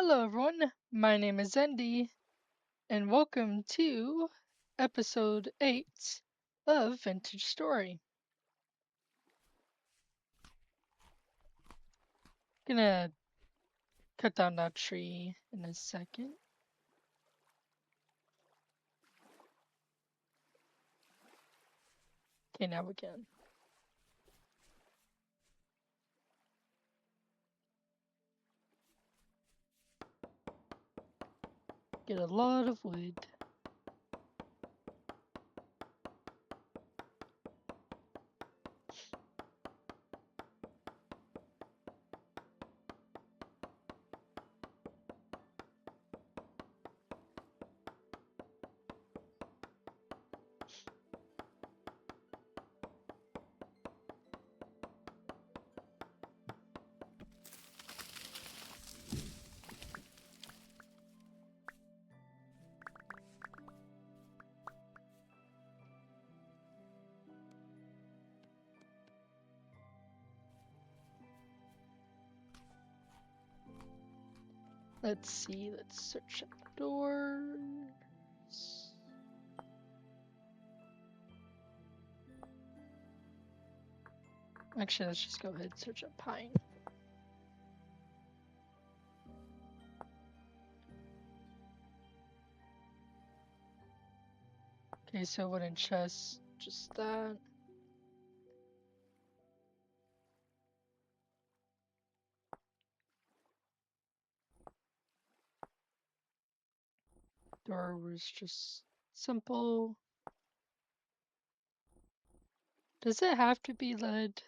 Hello, everyone. My name is Andy, and welcome to episode 8 of Vintage Story. Gonna cut down that tree in a second. Okay, now we can. Get a lot of wood. Let's see, let's search at the doors. Actually, let's just go ahead and search at pine. Okay, so wooden chest, just that. Door was just simple. Does it have to be lead?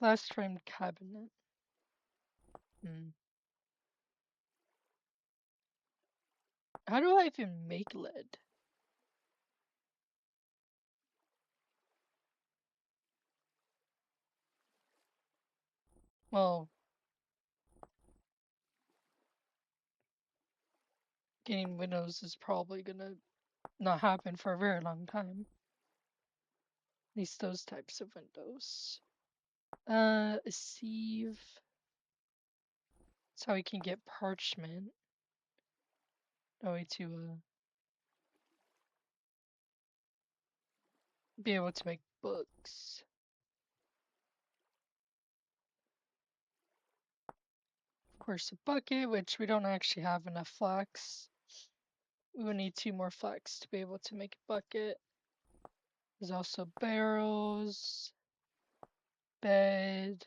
Glass framed cabinet. How do I even make lead? Well, getting windows is probably gonna not happen for a very long time. At least those types of windows. A sieve. That's how we can get parchment. No way to be able to make books. Of course, a bucket, which we don't actually have enough flax. We will need 2 more flax to be able to make a bucket. There's also barrels, bed.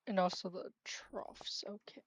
And also the troughs. Okay.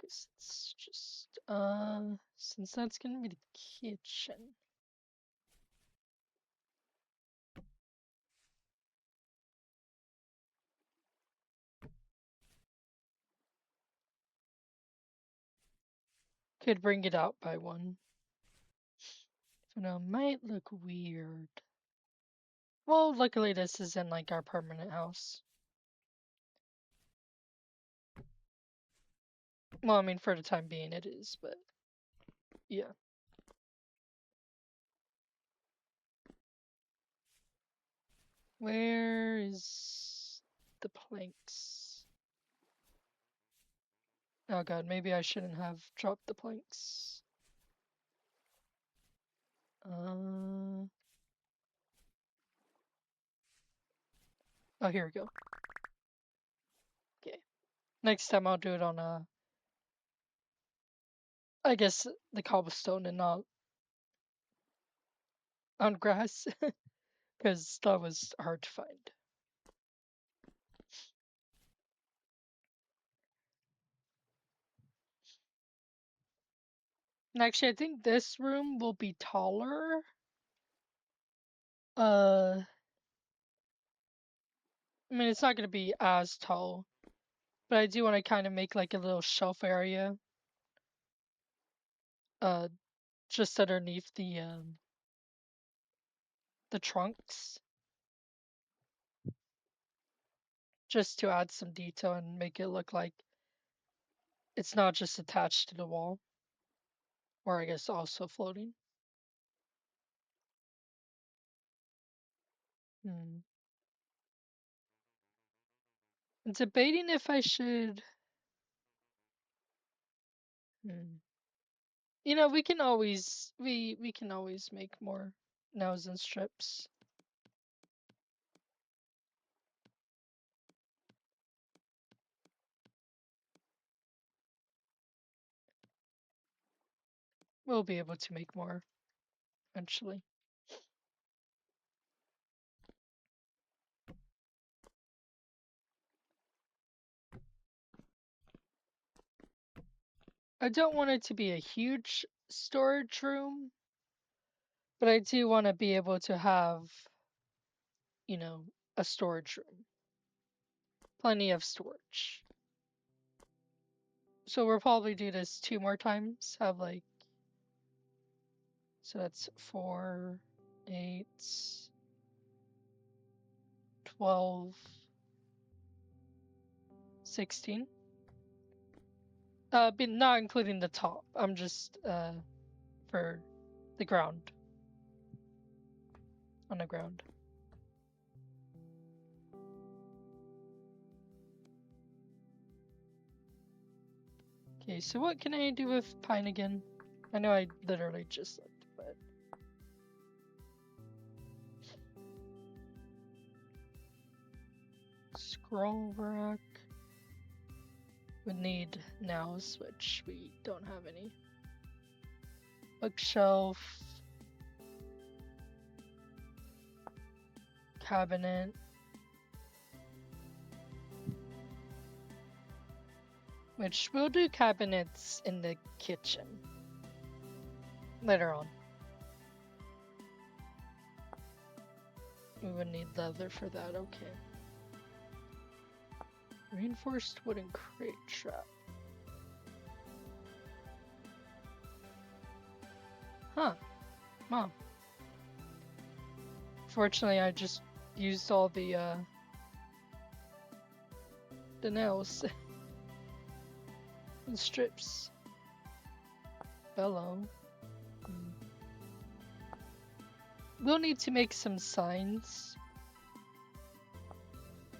Guess it's just since that's gonna be the kitchen. Could bring it out by one. So now might look weird. Well, luckily this is in like our permanent house. Well, I mean for the time being it is, but yeah. Where is the planks? Oh god, maybe I shouldn't have dropped the planks. Oh, here we go. Okay. Next time I'll do it on I guess the cobblestone and not on grass, because that was hard to find. And actually, I think this room will be taller. I mean, it's not going to be as tall, but I do want to kind of make like a little shelf area, uh, just underneath the trunks, just to add some detail and make it look like it's not just attached to the wall, or I guess also floating. Hmm. I'm debating if I should. Hmm. You know, we can always make more nails and strips. We'll be able to make more eventually. I don't want it to be a huge storage room, but I do want to be able to have, you know, a storage room. Plenty of storage. So we'll probably do this 2 more times. Have like, so that's 4, 8, 12, 16. But not including the top. I'm just for the ground. On the ground. Okay, so what can I do with pine again? I know I literally just looked, but scroll rack would need nails, which we don't have any. Bookshelf, cabinet, which we'll do cabinets in the kitchen later on. We would need leather for that, okay. Reinforced wooden crate trap. Huh. Wow. Fortunately, I just used all the nails and strips. Hello. We'll need to make some signs.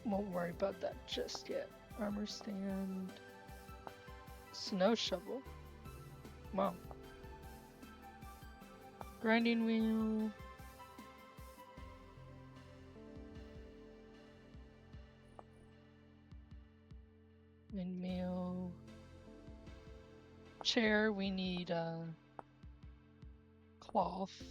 Won't worry about that just yet. Armor stand. Snow shovel. Wow. Grinding wheel. Windmill. Chair, we need cloth.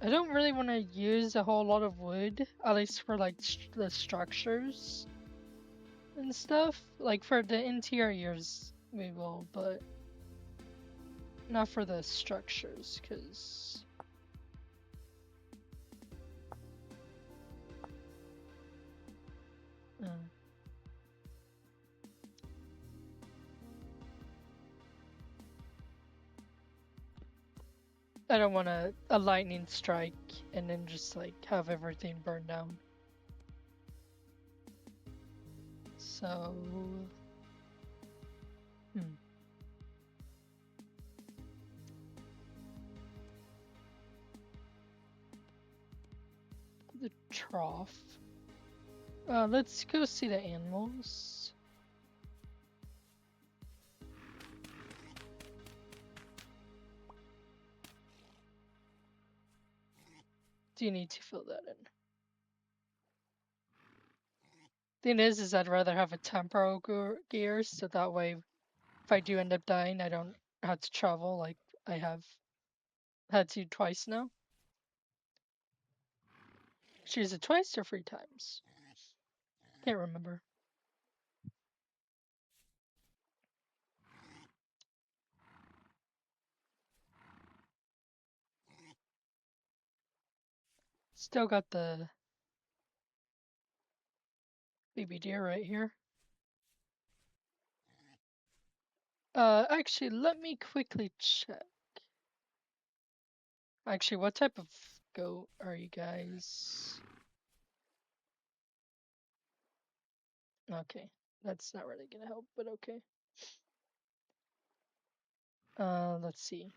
I don't really want to use a whole lot of wood, at least for like the structures and stuff. Like for the interiors, we will, but not for the structures, because I don't want a lightning strike and then just like have everything burn down. So, the trough. Let's go see the animals. Do you need to fill that in? Thing is I'd rather have a temporal gear, so that way if I do end up dying, I don't have to travel like I have had to twice now. Choose it twice or 3 times. Can't remember. Still got the baby deer right here. Actually, let me quickly check. Actually, what type of goat are you guys? Okay, that's not really gonna help, but okay. Let's see.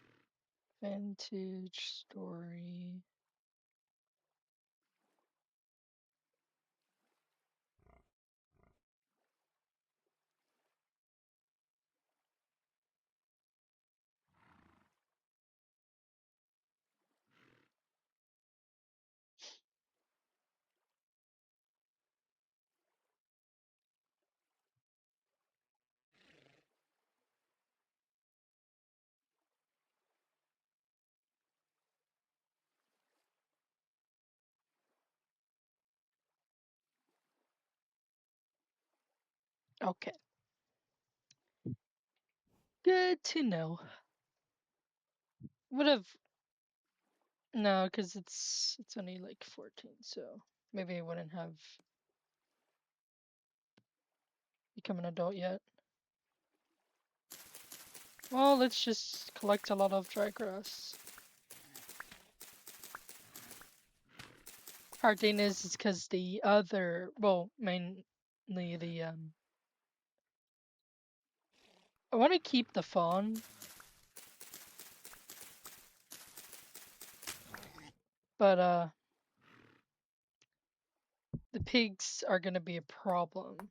Vintage story. Okay. Good to know. Would have no, because it's only like 14, so maybe I wouldn't have become an adult yet. Well, let's just collect a lot of dry grass. Hard thing is because the other, well, mainly the I want to keep the fawn, but the pigs are gonna be a problem.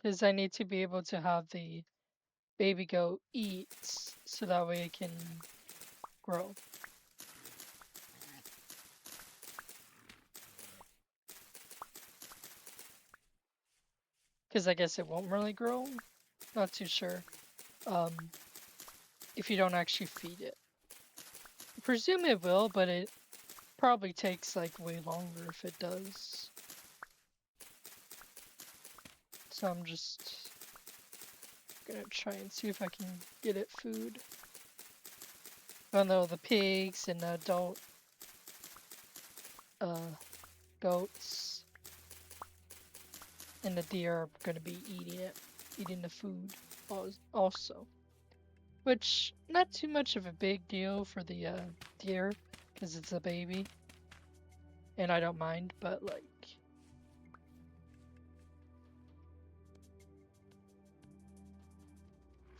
Because I need to be able to have the baby goat eat so that way it can grow. Because I guess it won't really grow. Not too sure. If you don't actually feed it. I presume it will, but it probably takes like way longer if it does. So I'm just gonna try and see if I can get it food. Even though the pigs and the adult goats and the deer are gonna be eating it, eating the food also. Which, not too much of a big deal for the deer, because it's a baby. And I don't mind, but like...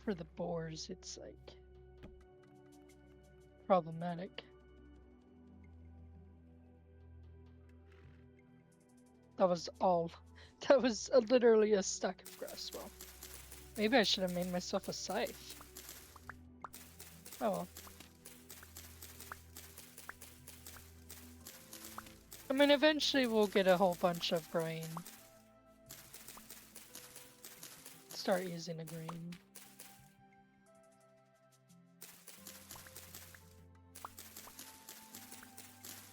for the boars, it's like... problematic. That was all. That was literally a stack of grass. Well, maybe I should have made myself a scythe. Oh well. I mean, eventually we'll get a whole bunch of grain. Start using the grain.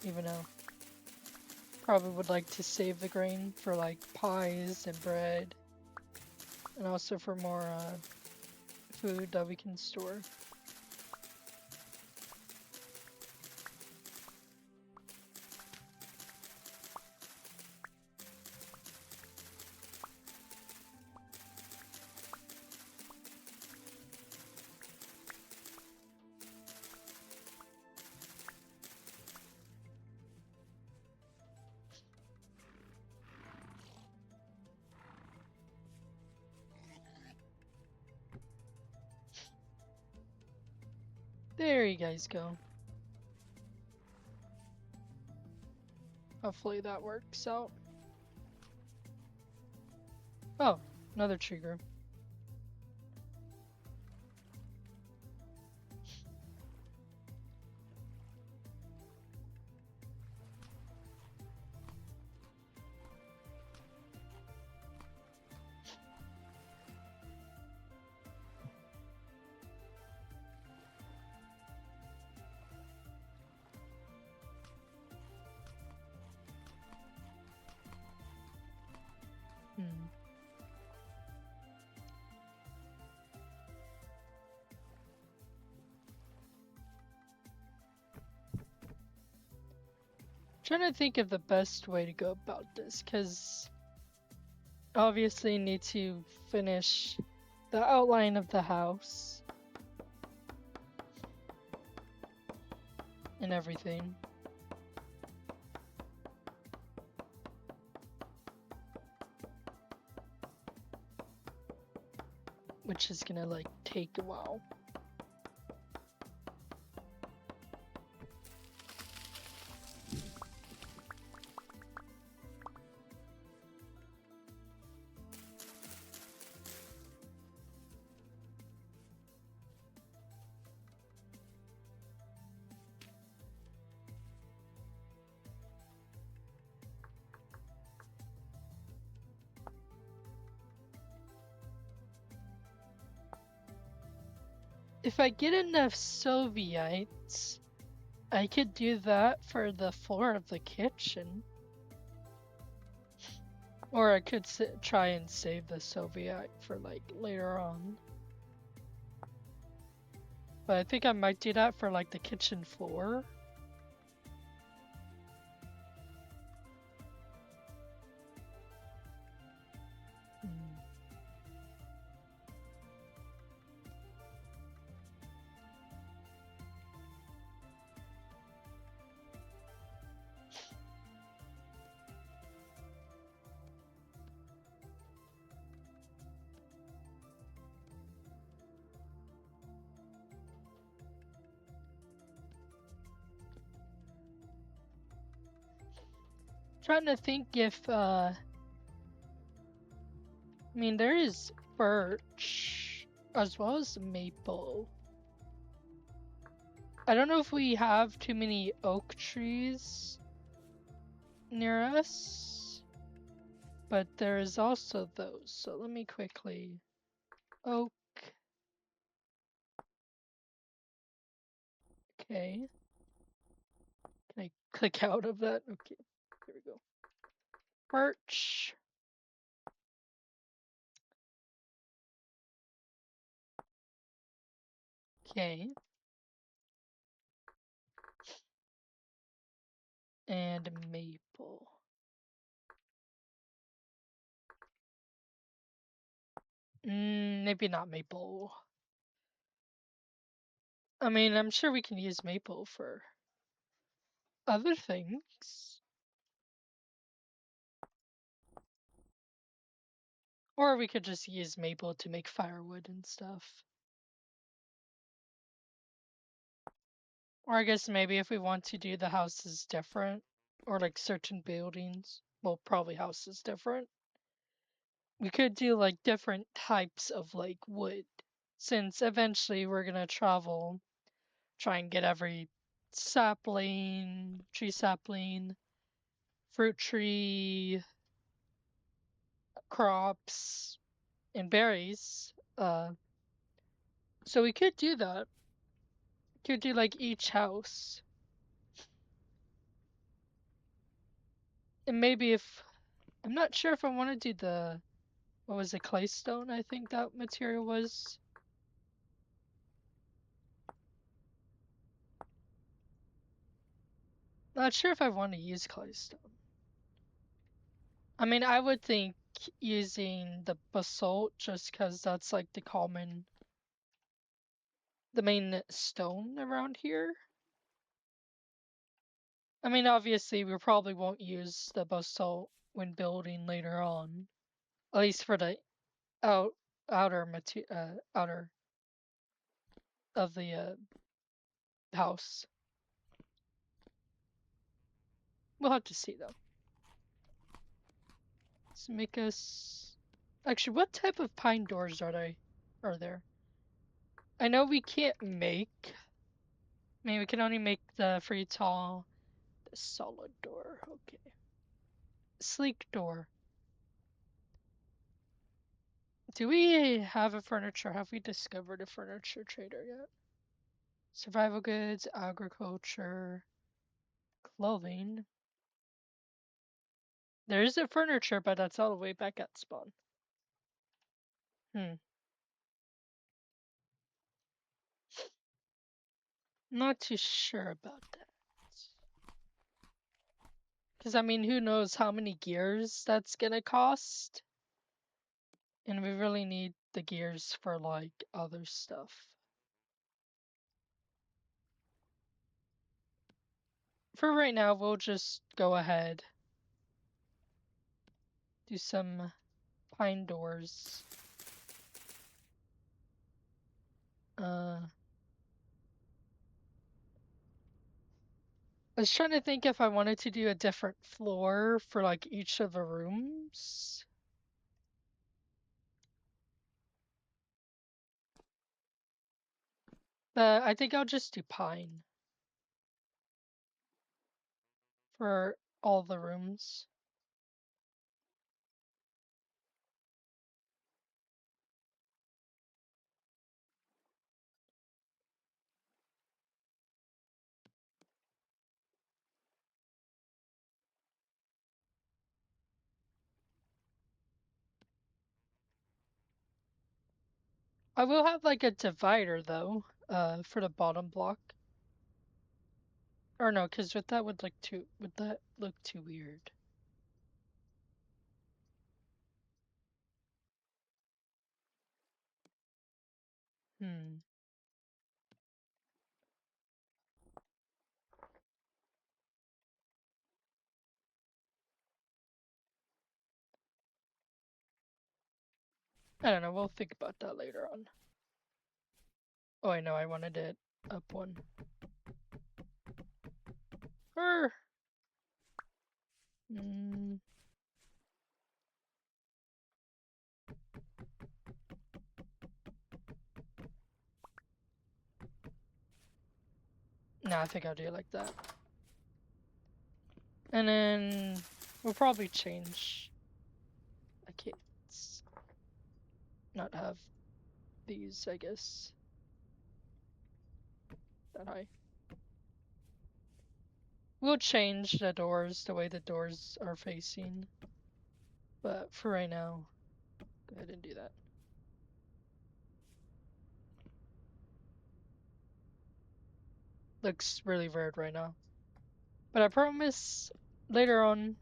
Even though probably would like to save the grain for like pies and bread. And also for more food that we can store. There you guys go. Hopefully that works out. Oh, another tree grew. Trying to think of the best way to go about this, because obviously need to finish the outline of the house and everything. Which is gonna like take a while. If I get enough Sovietes, I could do that for the floor of the kitchen. Or I could try and save the Soviet for like later on. But I think I might do that for like the kitchen floor. Trying to think if I mean there is birch as well as maple. I don't know if we have too many oak trees near us, but there is also those. So let me quickly oak. Okay. Can I click out of that? Okay, here we go. Birch. Okay. And maple. Maybe not maple. I mean, I'm sure we can use maple for other things. Or we could just use maple to make firewood and stuff. Or I guess maybe if we want to do the houses different, or like certain buildings, well, probably houses different, we could do like different types of like wood, since eventually we're gonna travel, try and get every sapling, tree sapling, fruit tree, crops, and berries. So we could do that. Could do like each house. And maybe if I'm not sure if I want to do the what was it, clay stone, I think that material was. Not sure if I want to use clay stone. I mean, I would think using the basalt just because that's like the main stone around here. I mean, obviously, we probably won't use the basalt when building later on, at least for the outer of the house. We'll have to see though. Let's make us. Actually, what type of pine doors are there? I know we can't make. I mean, we can only make the free tall, the solid door. Okay. Sleek door. Do we have a furniture? Have we discovered a furniture trader yet? Survival goods, agriculture, clothing. There is a furniture, but that's all the way back at spawn. Not too sure about that. Because, I mean, who knows how many gears that's gonna cost? And we really need the gears for, like, other stuff. For right now, we'll just go ahead. Do some pine doors. I was trying to think if I wanted to do a different floor for, like, each of the rooms. But I think I'll just do pine for all the rooms. I will have like a divider though, for the bottom block. Or no, because with that would that look too weird? Hmm. I don't know, we'll think about that later on. Oh, I know, I wanted it up one. Er. Mm. No, I think I'll do it like that. And then we'll probably change. I can't not have these, I guess. That high. We'll change the doors, the way the doors are facing. But for right now, go ahead and do that. Looks really weird right now. But I promise later on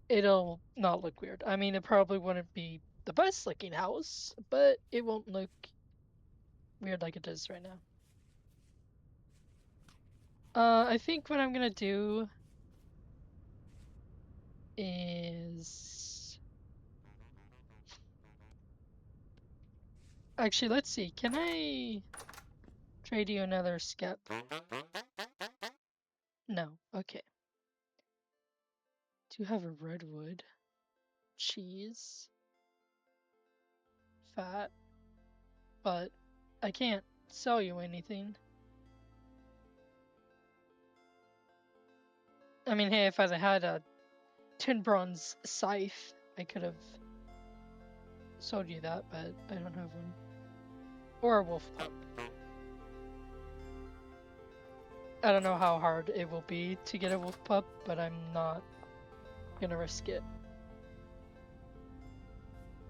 it'll not look weird. I mean, it probably wouldn't be the best looking house, but it won't look weird like it does right now. I think what I'm gonna do is actually, let's see. Can I trade you another skep? No. Okay. Do you have a redwood? Cheese? Fat? But I can't sell you anything. I mean, hey, if I had a tin bronze scythe, I could have sold you that, but I don't have one. Or a wolf pup. I don't know how hard it will be to get a wolf pup, but I'm not gonna risk it.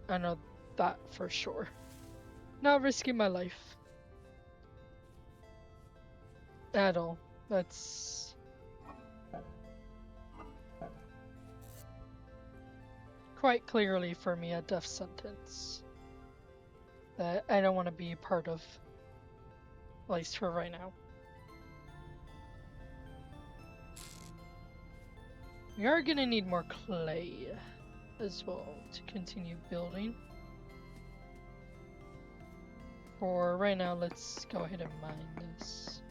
I know that for sure. Not risking my life. At all. That's quite clearly for me a death sentence that I don't want to be a part of, at least for right now. We are gonna need more clay as well to continue building. For right now, let's go ahead and mine this.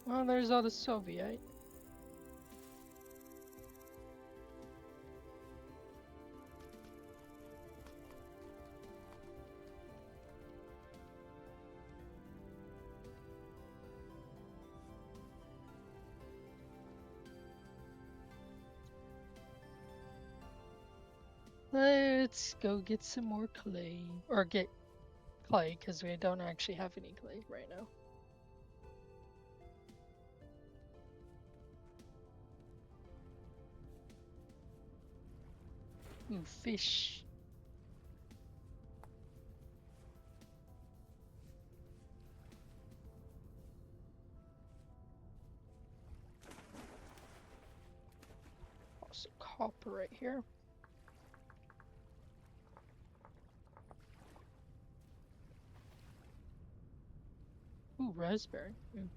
Well, there's all the Soviet. Let's go get some more clay. Or get clay, because we don't actually have any clay right now. Ooh, fish. Also copper right here. Ooh, raspberry. Ooh.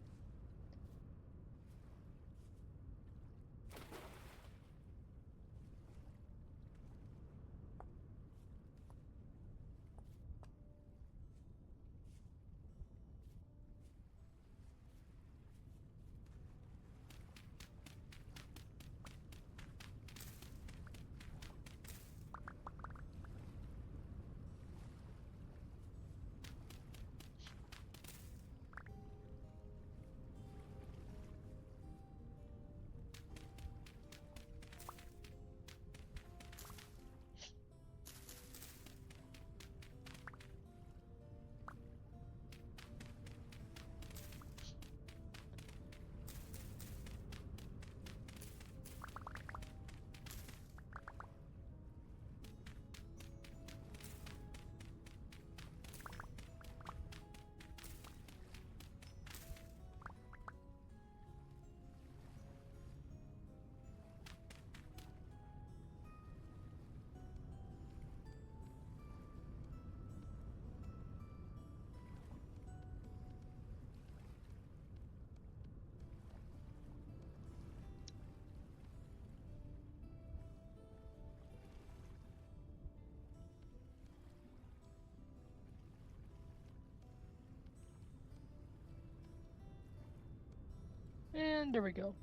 And there we go.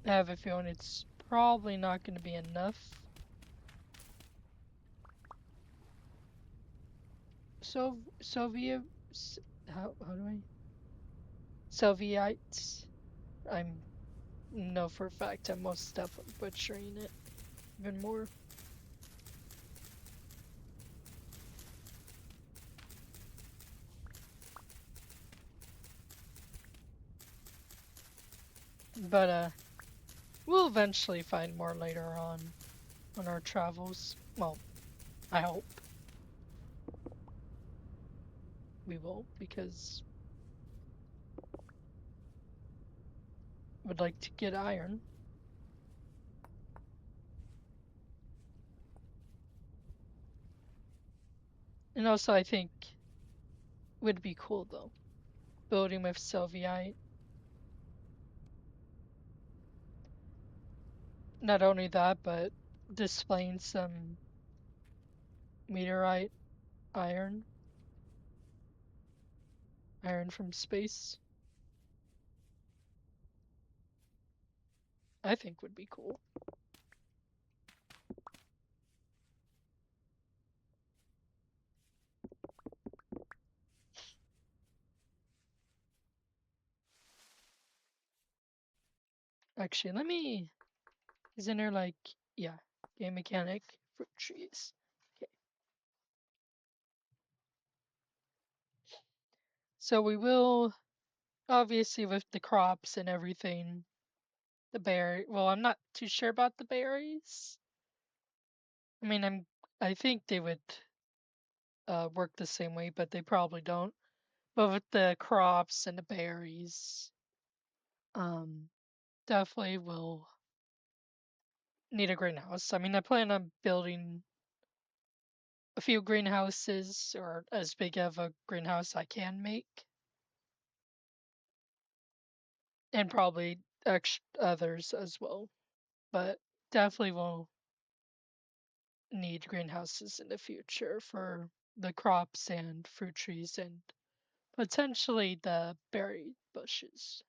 I have a feeling it's probably not going to be enough. So Soviet, how do I? Sovietes. I'm know for a fact I'm most definitely butchering it even more. But we'll eventually find more later on our travels. Well, I hope we will, because I would like to get iron. And also I think would be cool though. Building with Soviet. Not only that, but displaying some meteorite iron. Iron from space. I think would be cool. Actually, let me. Isn't there like, yeah, game mechanic, fruit trees. Okay. So we will, obviously with the crops and everything, the berry, well, I'm not too sure about the berries. I mean, I think they would work the same way, but they probably don't. But with the crops and the berries, um, definitely will need a greenhouse. I mean, I plan on building a few greenhouses, or as big of a greenhouse I can make, and probably others as well. But definitely will need greenhouses in the future for the crops and fruit trees and potentially the berry bushes.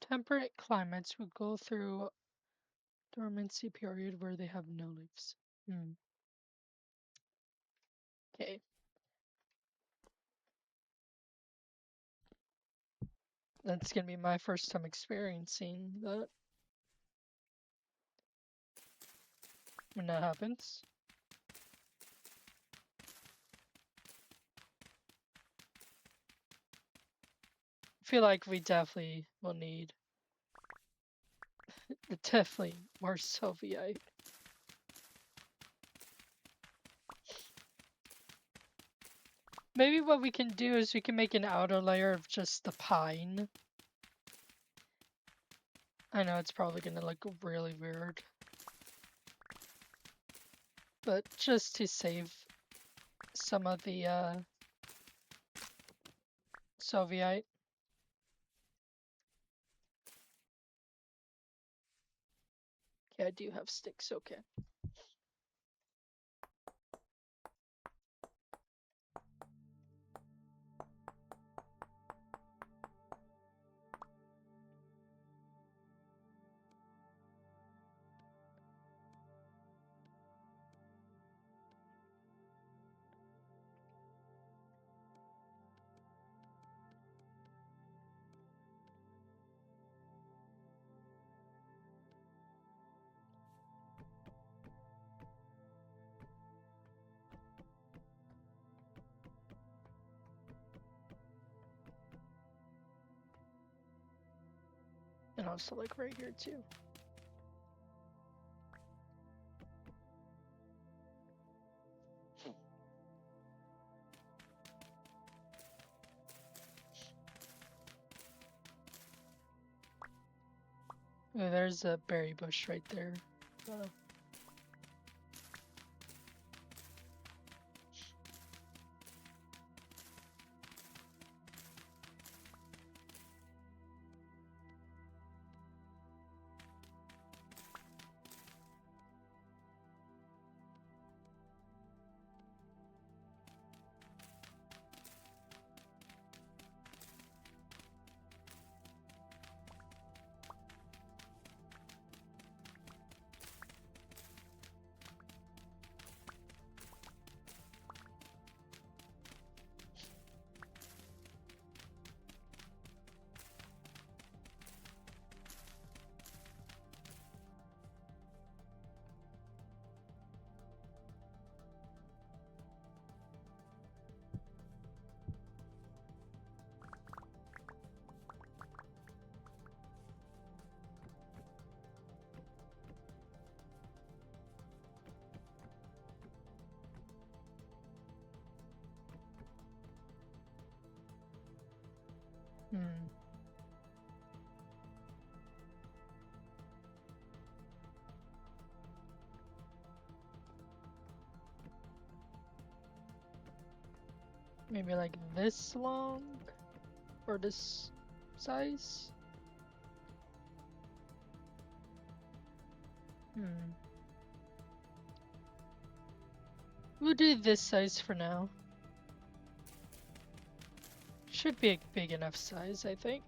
Temperate climates will go through dormancy period where they have no leaves. Okay. That's gonna be my first time experiencing that when that happens. I feel like we definitely will need definitely more Soviet. Maybe what we can do is we can make an outer layer of just the pine. I know it's probably gonna look really weird, but just to save some of the Soviet. Yeah, I do have sticks, okay. And also like right here too. Oh, there's a berry bush right there. Hmm. Maybe like this long or this size. We'll do this size for now. Should be a big enough size, I think.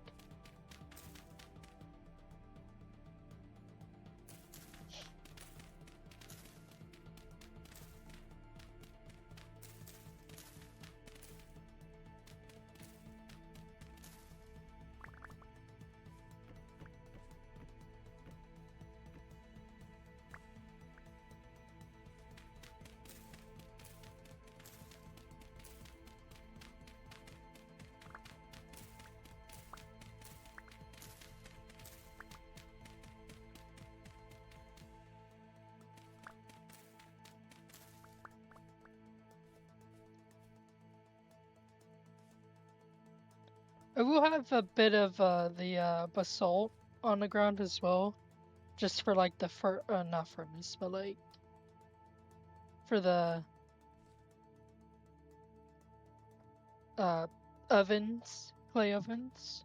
I will have a bit of the basalt on the ground as well, Just for like the not furnace, but like for the ovens, clay ovens.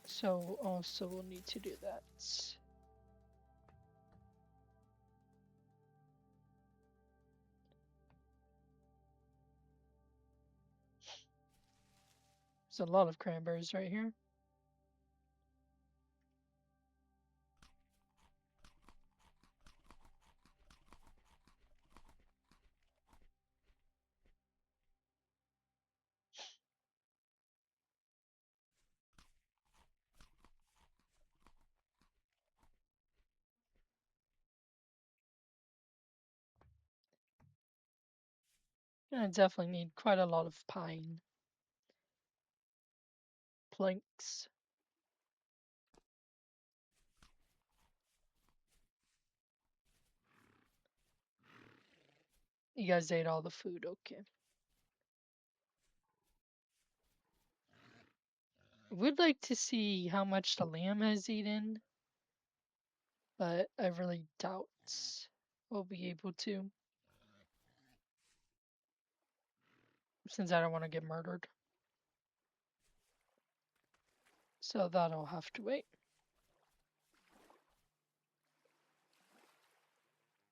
So also we'll need to do that. There's a lot of cranberries right here. I definitely need quite a lot of pine planks. You guys ate all the food, okay. I would like to see how much the lamb has eaten, but I really doubt we'll be able to, since I don't want to get murdered. So that'll have to wait.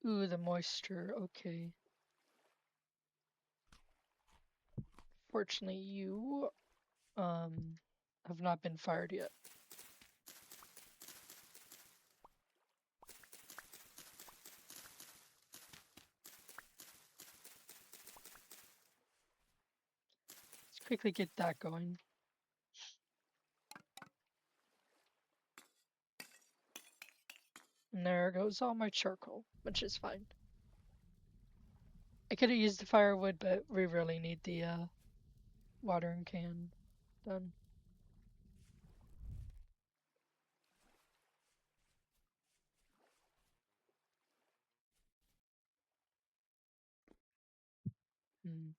Ooh, the moisture, okay. Fortunately, you have not been fired yet. Let's quickly get that going. And there goes all my charcoal, which is fine. I could have used the firewood, but we really need the watering can done. Hmm.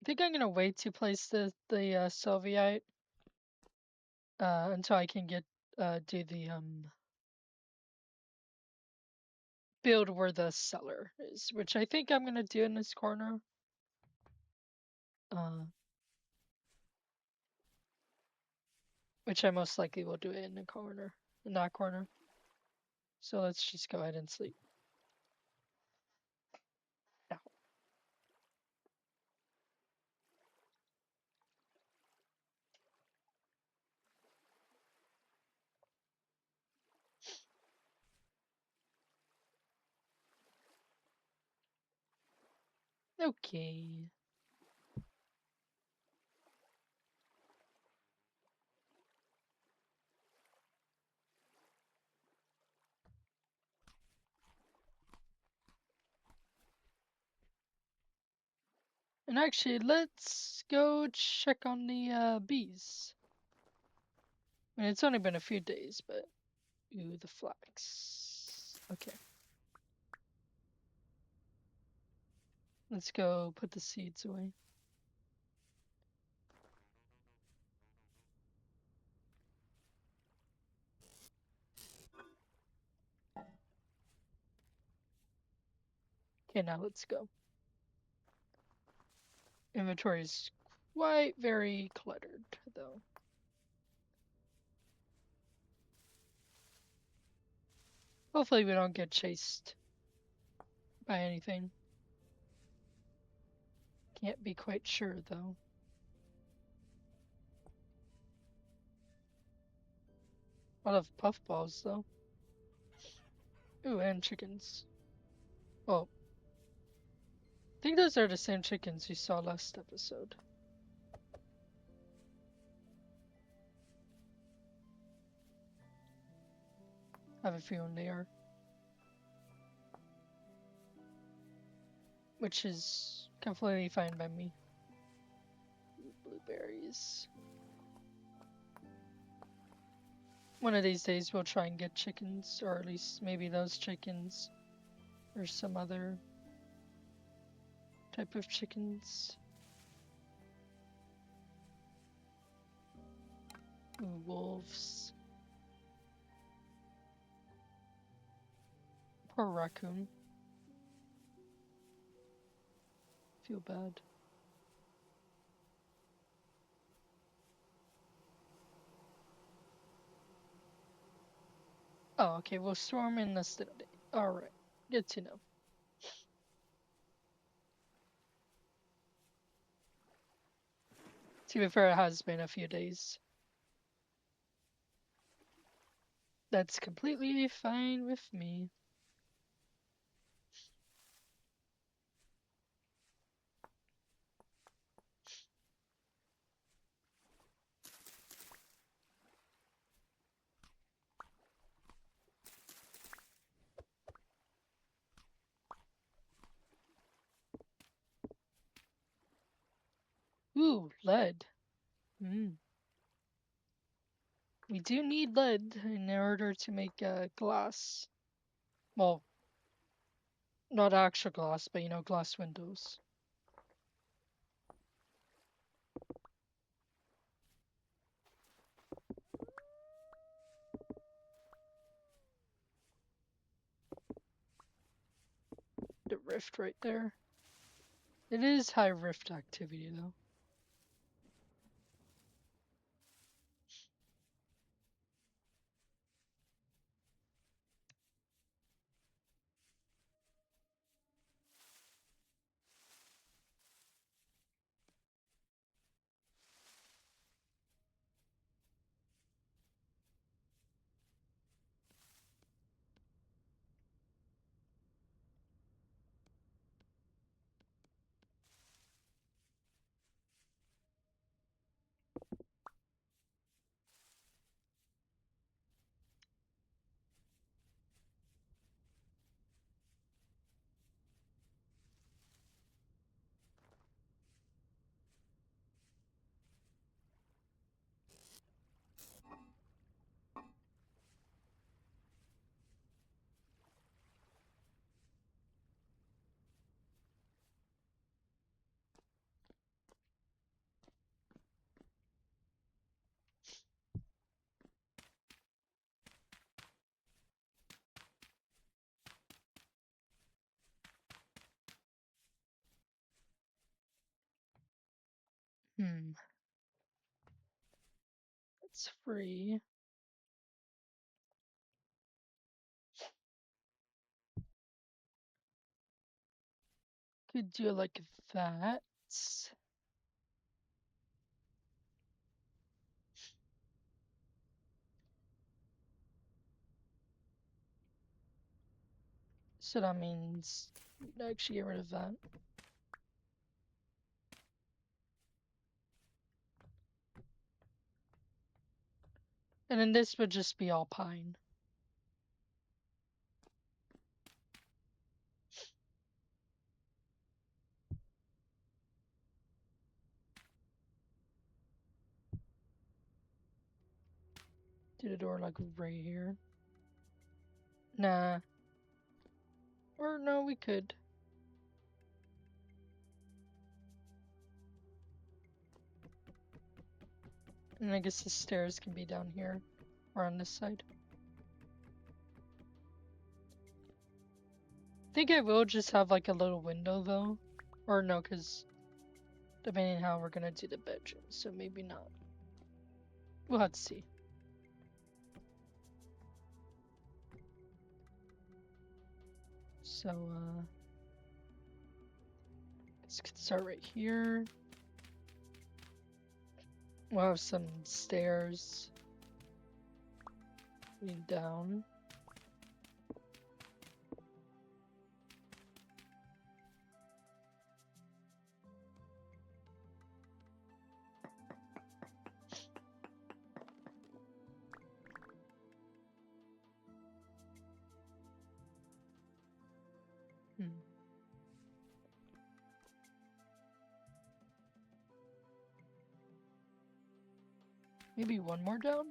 I think I'm gonna wait to place the Sylviite until I can get do the build where the cellar is, which I think I'm gonna do in this corner. Uh, which I most likely will do it in that corner. So let's just go ahead and sleep now. Okay. And actually, let's go check on the bees. I mean, it's only been a few days, but ooh, the flax. Okay. Let's go put the seeds away. Okay, now let's go. Inventory is quite very cluttered, though. Hopefully we don't get chased by anything. Can't be quite sure, though. A lot of puffballs, though. Ooh, and chickens. Oh. I think those are the same chickens you saw last episode. I have a feeling they are. Which is Completely fine by me. Blueberries. One of these days we'll try and get chickens, or at least maybe those chickens, or some other type of chickens. Ooh, wolves. Poor raccoon. Feel bad. Oh, okay, we'll storm in the city. Alright, good to know. To be fair, it has been a few days. That's completely fine with me. Ooh, lead. We do need lead in order to make glass. Well, not actual glass, but you know, glass windows. The rift right there. It is high rift activity though. It's free. Could do it like that. So that means we'd actually get rid of that. And then this would just be all pine. Do the door like right here. Nah. Or no, we could. And I guess the stairs can be down here or on this side. I think I will just have like a little window though. Or no, because depending on how we're gonna do the bedroom, so maybe not. We'll have to see. So, this could start right here. We'll have some stairs leading down. Maybe one more down?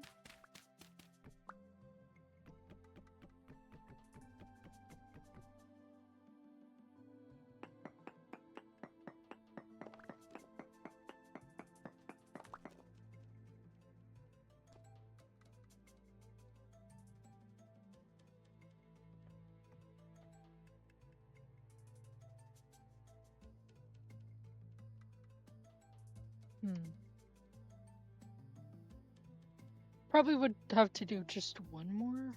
Probably would have to do just one more.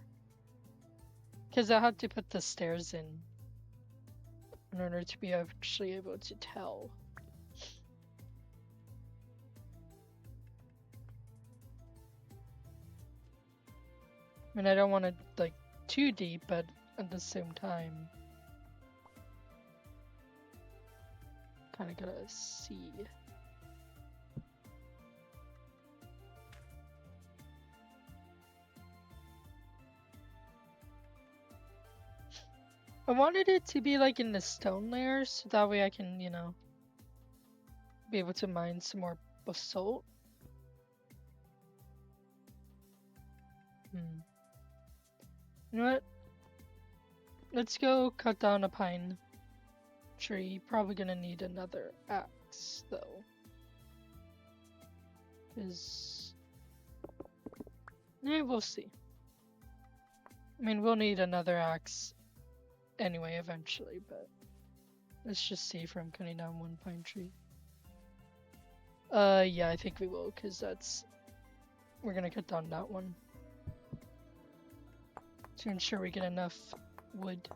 Because I have to put the stairs in order to be actually able to tell. I mean, I don't want it like too deep, but at the same time, kind of gotta see. I wanted it to be like in the stone layers, so that way I can, you know, be able to mine some more basalt. You know what? Let's go cut down a pine tree. Probably gonna need another axe, though. Yeah, we'll see. I mean, we'll need another axe anyway, eventually, but let's just see if I'm cutting down one pine tree. Yeah, I think we will, because we're gonna cut down that one to ensure we get enough wood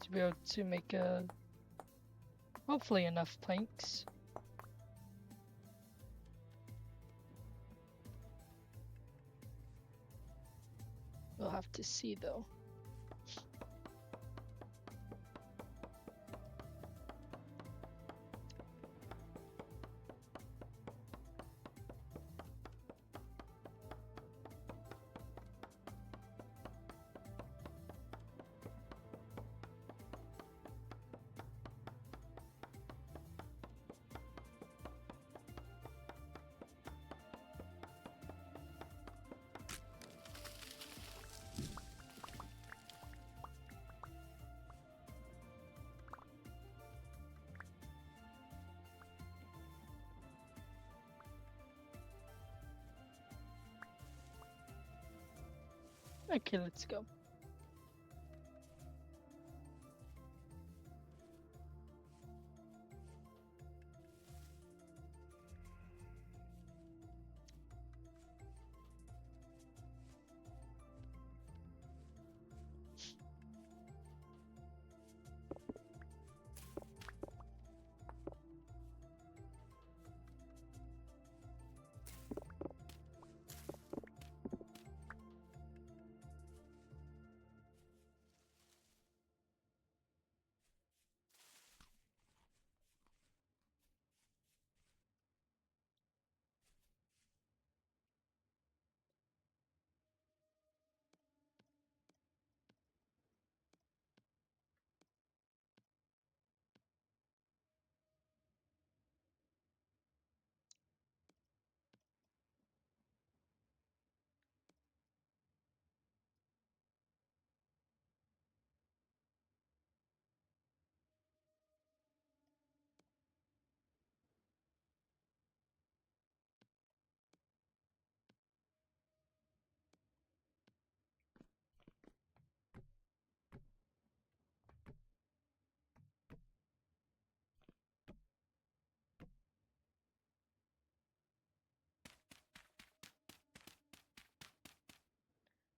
to be able to make hopefully enough planks. We'll have to see, though. Okay, let's go.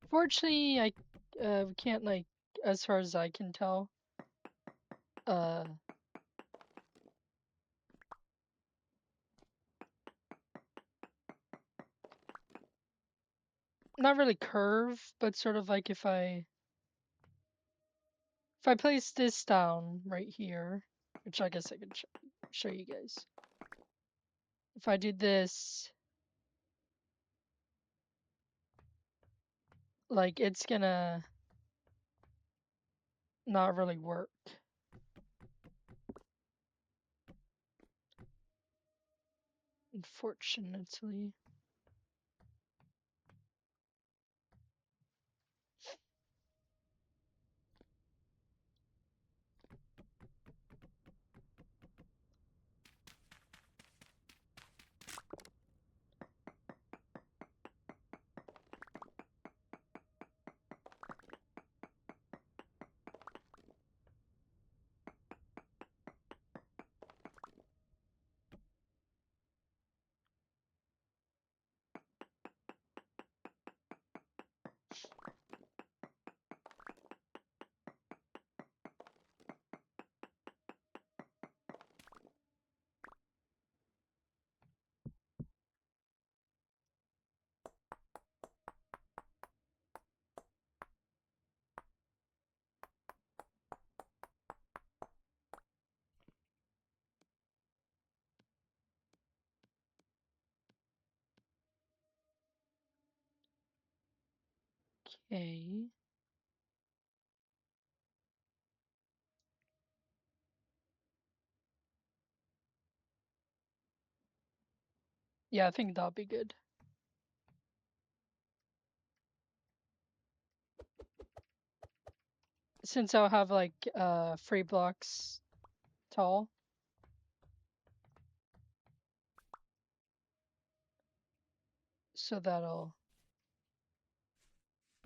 Fortunately, we can't, like, as far as I can tell, uh, not really curve, but sort of like if I place this down right here, which I guess I could show you guys. If I do this, like, it's gonna not really work. Unfortunately. Okay. Yeah, I think that'll be good. Since I'll have like 3 blocks tall. So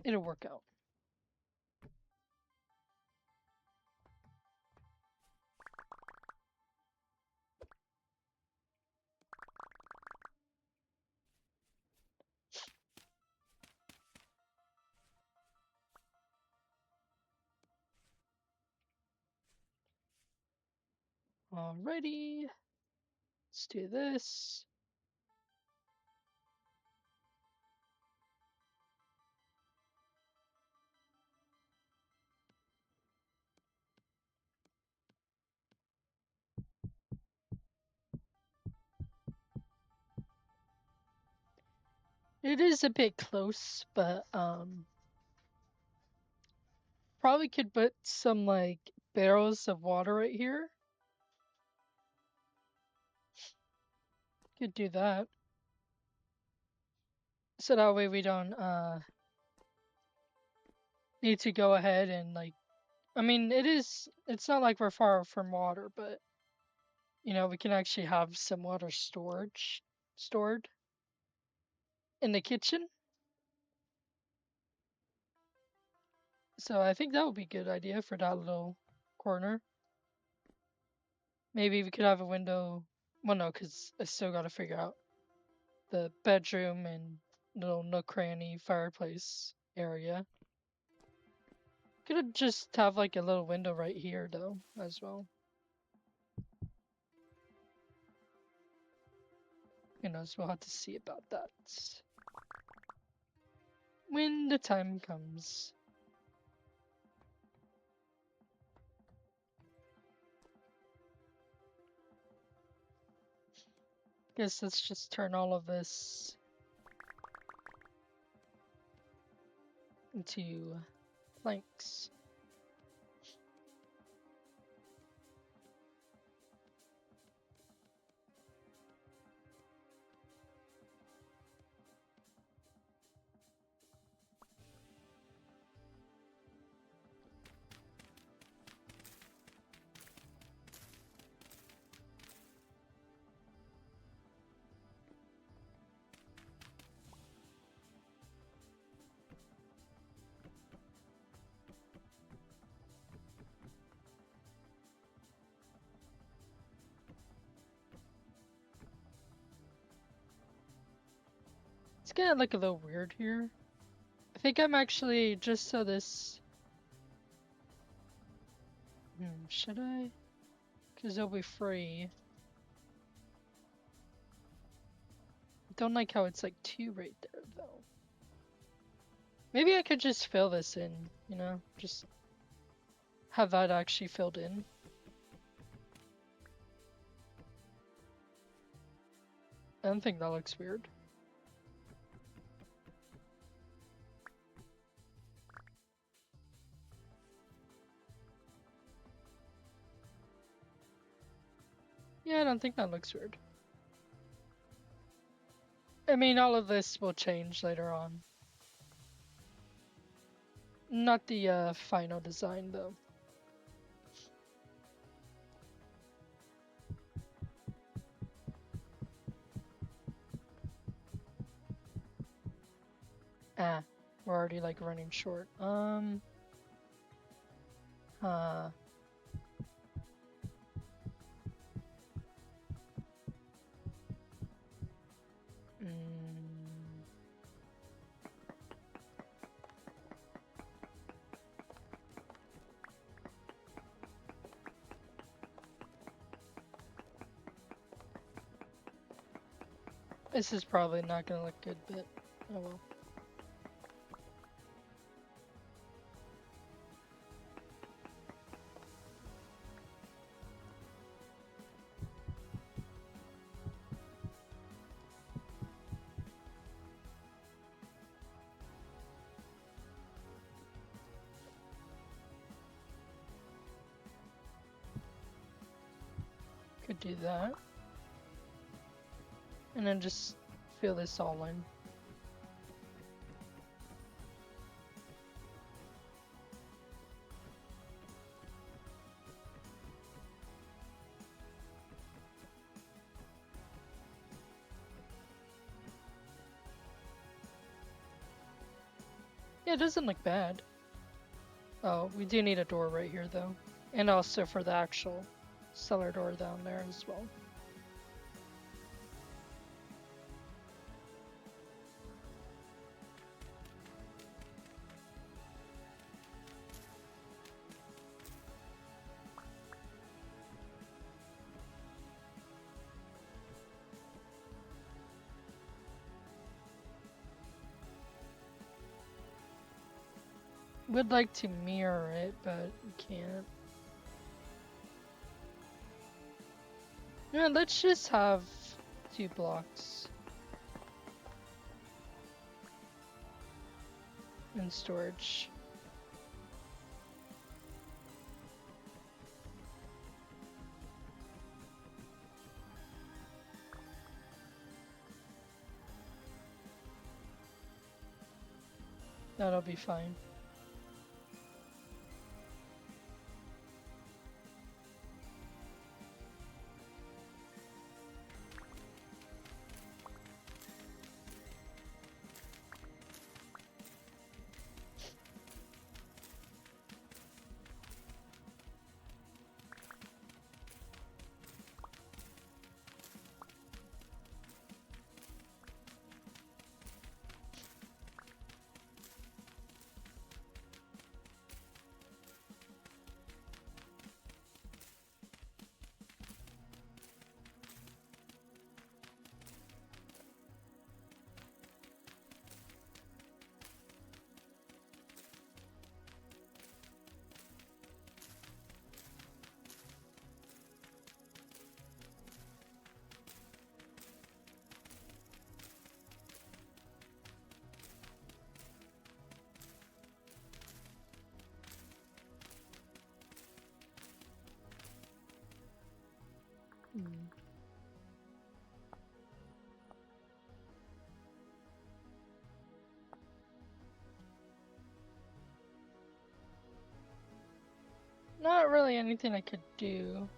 it'll work out. Alrighty. Let's do this. It is a bit close, but probably could put some like barrels of water right here. Could do that. So that way we don't need to go ahead and like, I mean, it's not like we're far from water, but you know, we can actually have some water stored in the kitchen. So I think that would be a good idea for that little corner. Maybe we could have a window. Well, no, because I still got to figure out the bedroom and little nook cranny fireplace area. Could just have like a little window right here though, as well. You know, so we'll have to see about that when the time comes. Guess let's just turn all of this into planks. It's gonna look a little weird here. I think I'm actually just so this. Should I? Because it'll be free. Don't like how it's like 2 right there though. Maybe I could just fill this in, you know? Just have that actually filled in. I don't think that looks weird. Yeah, I don't think that looks weird. I mean, all of this will change later on. Not the final design though. Ah, we're already like running short. Huh. Mm. This is probably not gonna look good, but oh well. Could do that. And then just fill this all in. Yeah, it doesn't look bad. Oh, we do need a door right here though. And also for the actual cellar door down there as well. Would like to mirror it, but we can't. Yeah, let's just have 2 blocks in storage. That'll be fine. Not really anything I could do.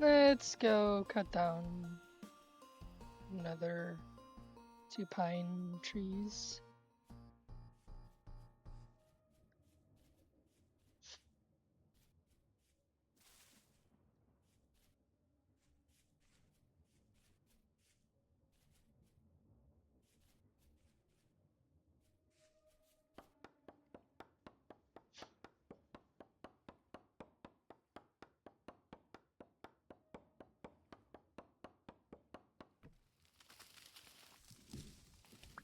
Let's go cut down another 2 pine trees.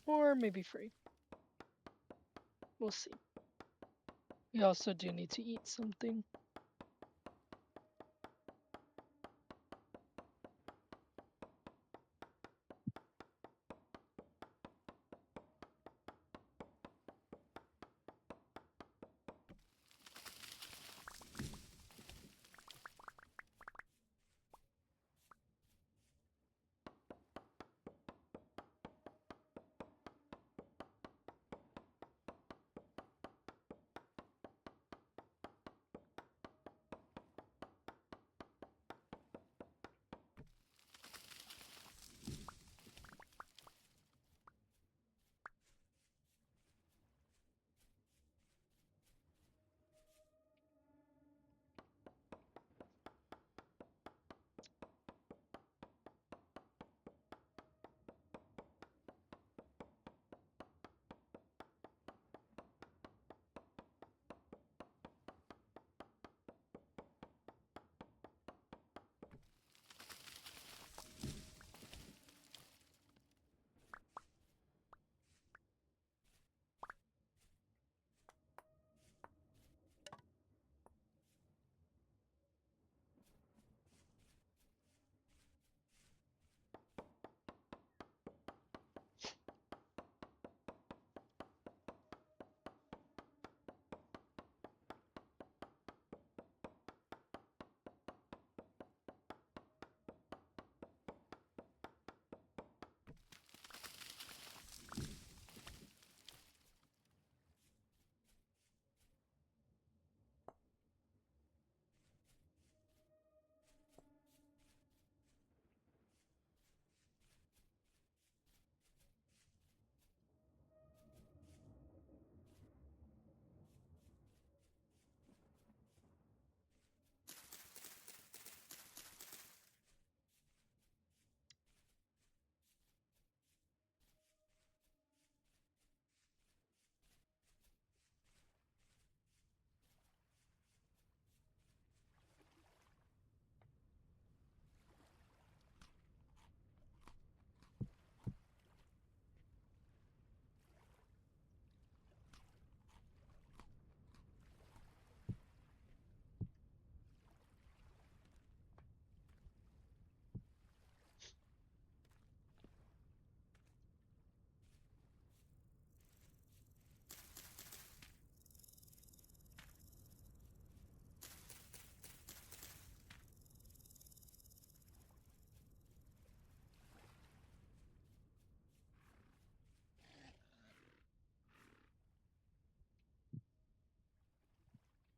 Or maybe free. We'll see. We also do need to eat something.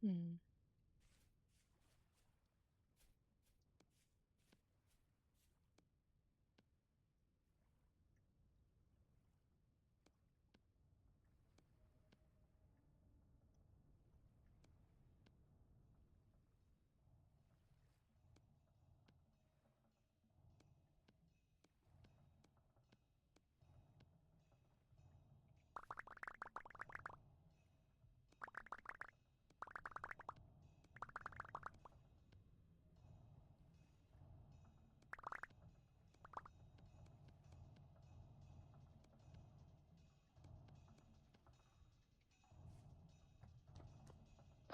Hmm.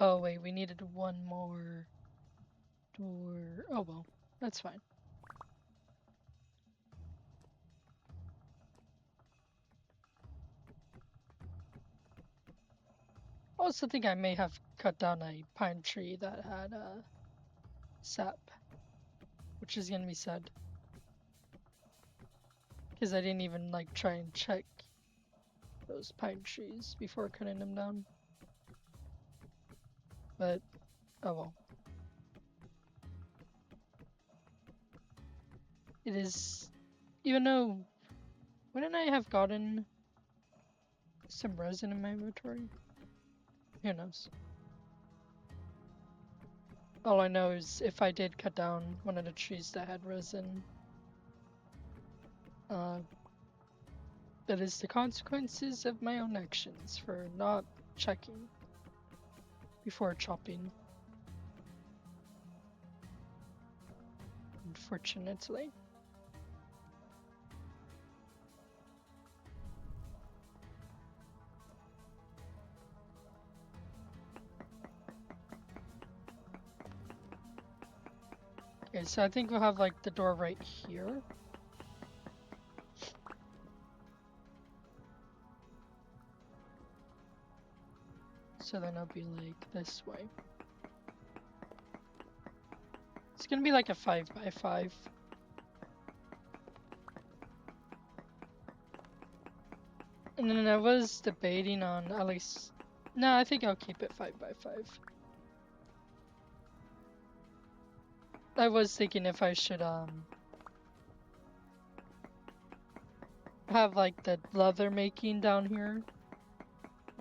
Oh wait, we needed one more door. Oh well, that's fine. I also think I may have cut down a pine tree that had sap, which is gonna be sad. Because I didn't even like try and check those pine trees before cutting them down. But oh well. it is, even though, wouldn't I have gotten some resin in my inventory? Who knows? All I know is if I did cut down one of the trees that had resin, that is the consequences of my own actions for not checking before chopping. Unfortunately. Okay, so I think we'll have like the door right here. So then it'll be like this way. It's gonna be like a 5x5. And then I was debating on at least, no, I think I'll keep it 5x5. I was thinking if I should have like the leather making down here,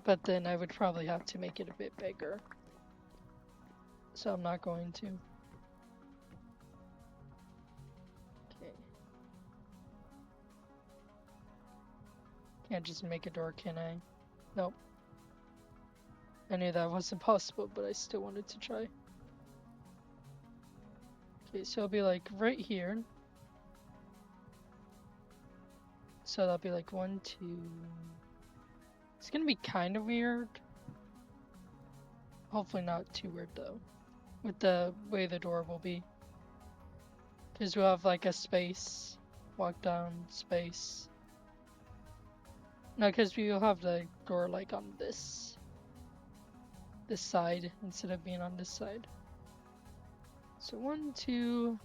but then I would probably have to make it a bit bigger. So I'm not going to. Okay. Can't just make a door, can I? Nope. I knew that wasn't possible, but I still wanted to try. Okay, so it'll be like right here. So that'll be like 1, 2. It's gonna be kind of weird. Hopefully not too weird though, with the way the door will be. Because we'll have like a space, walk down, space. No, because we'll have the door like on this side instead of being on this side. So 1, 2,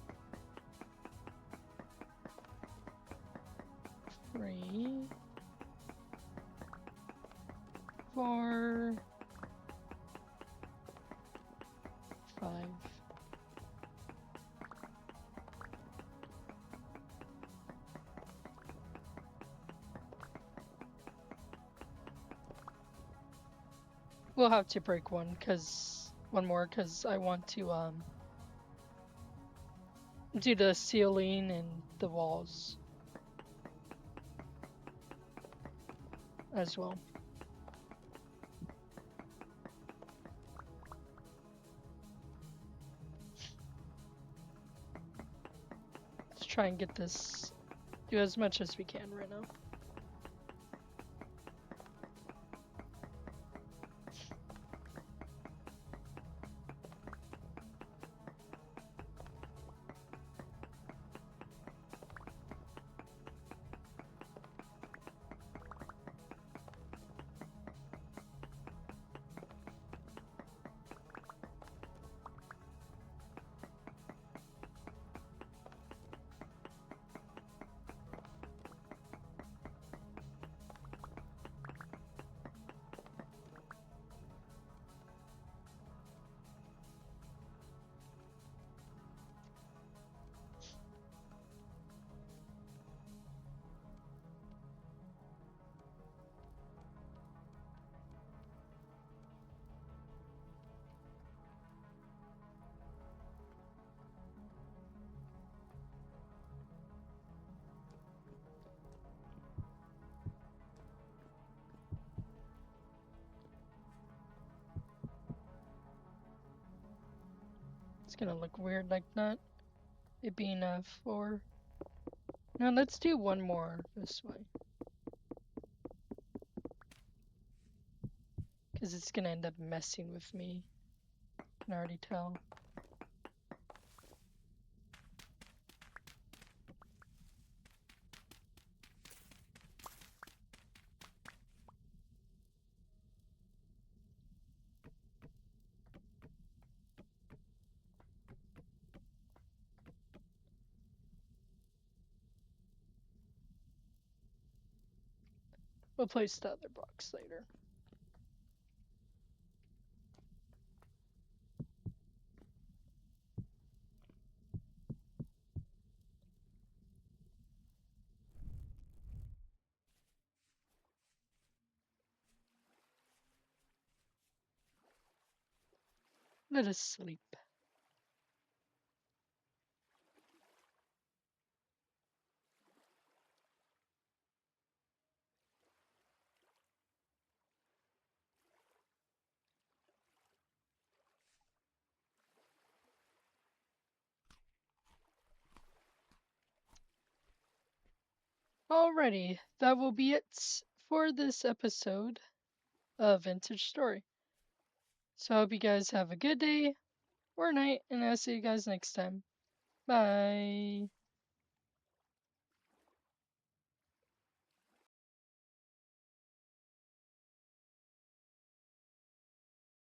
3, 4, 5. We'll have to break one more because I want to do the ceiling and the walls as well. Let's try and get this, do as much as we can right now. It's gonna look weird like that. It being a 4. Now let's do one more this way. Because it's gonna end up messing with me. I can already tell. We'll place the other box later. Let us sleep. Alrighty, that will be it for this episode of Vintage Story. So I hope you guys have a good day or night, and I'll see you guys next time. Bye.